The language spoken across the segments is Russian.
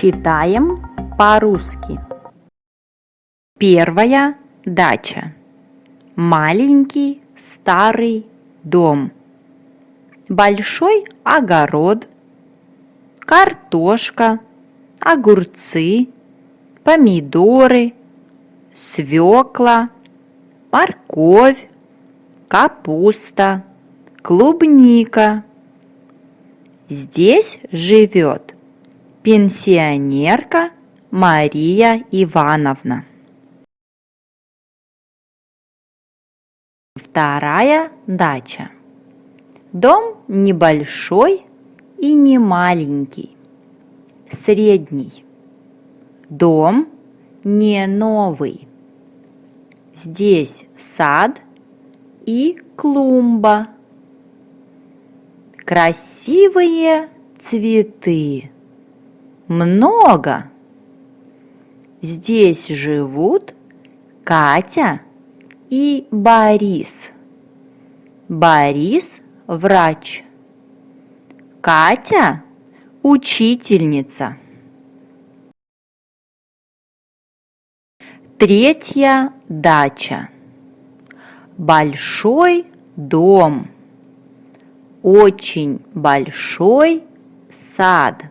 Читаем по-русски. Первая дача. Маленький старый дом. Большой огород. Картошка, огурцы, помидоры, свекла, морковь, капуста, клубника. Здесь живет пенсионерка Мария Ивановна. Вторая дача. Дом небольшой и не маленький, средний. Дом не новый. Здесь сад и клумба. Красивые цветы. Много. Здесь живут Катя и Борис. Борис – врач. Катя – учительница. Третья дача. Большой дом. Очень большой сад.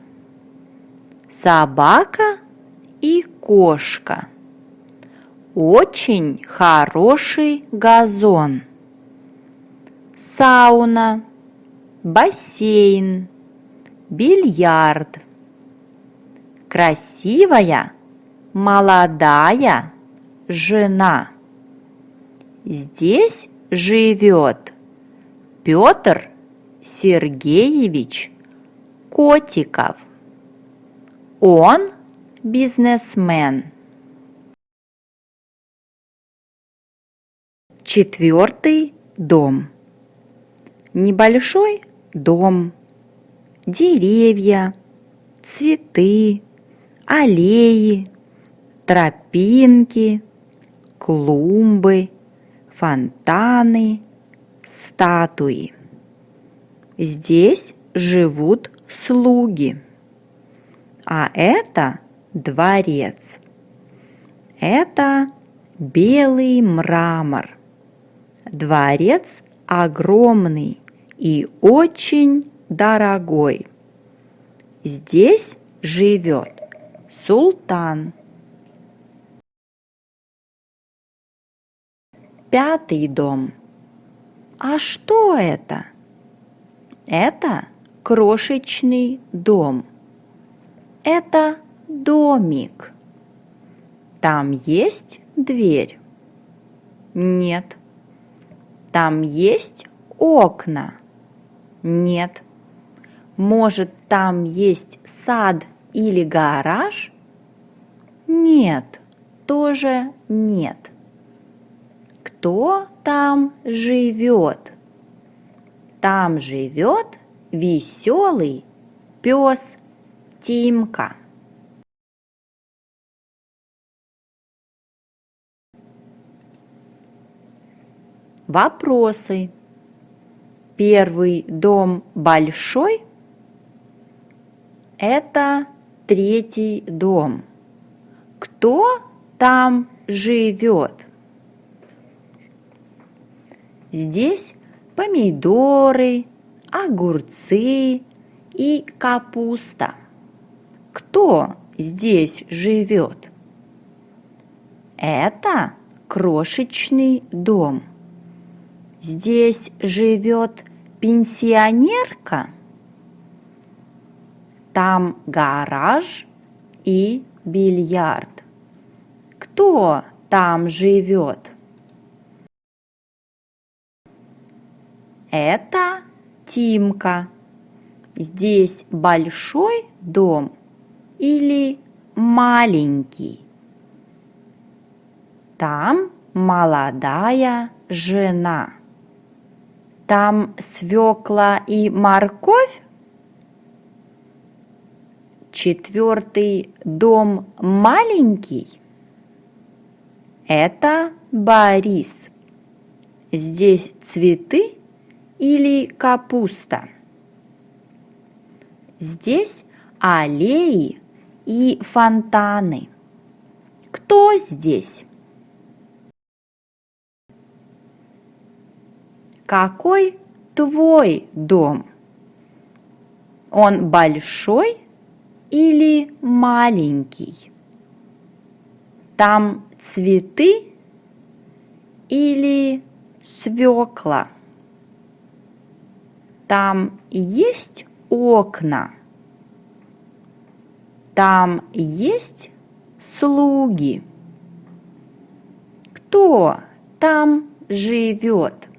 Собака и кошка. Очень хороший газон. Сауна, бассейн, бильярд. Красивая молодая жена. Здесь живет Петр Сергеевич Котиков. Он бизнесмен. Четвертый дом. Небольшой дом, деревья, цветы, аллеи, тропинки, клумбы, фонтаны, статуи. Здесь живут слуги. А это дворец. Это белый мрамор. Дворец огромный и очень дорогой. Здесь живет султан. Пятый дом. А что это? Это крошечный дом. Это домик. Там есть дверь? Нет. Там есть окна? Нет. Может, там есть сад или гараж? Нет, тоже нет. Кто там живет? Там живет веселый пес Тимка. Вопросы. Первый дом большой? Это третий дом. Кто там живет? Здесь помидоры, огурцы и капуста. Кто здесь живет? Это крошечный дом. Здесь живет пенсионерка. Там гараж и бильярд. Кто там живет? Это Тимка. Здесь большой дом или маленький? Там молодая жена. Там свекла и морковь? Четвертый дом маленький? Это Борис. Здесь цветы или капуста? Здесь аллеи и фонтаны. Кто здесь? Какой твой дом? Он большой или маленький? Там цветы или свекла? Там есть окна? Там есть слуги? Кто там живет?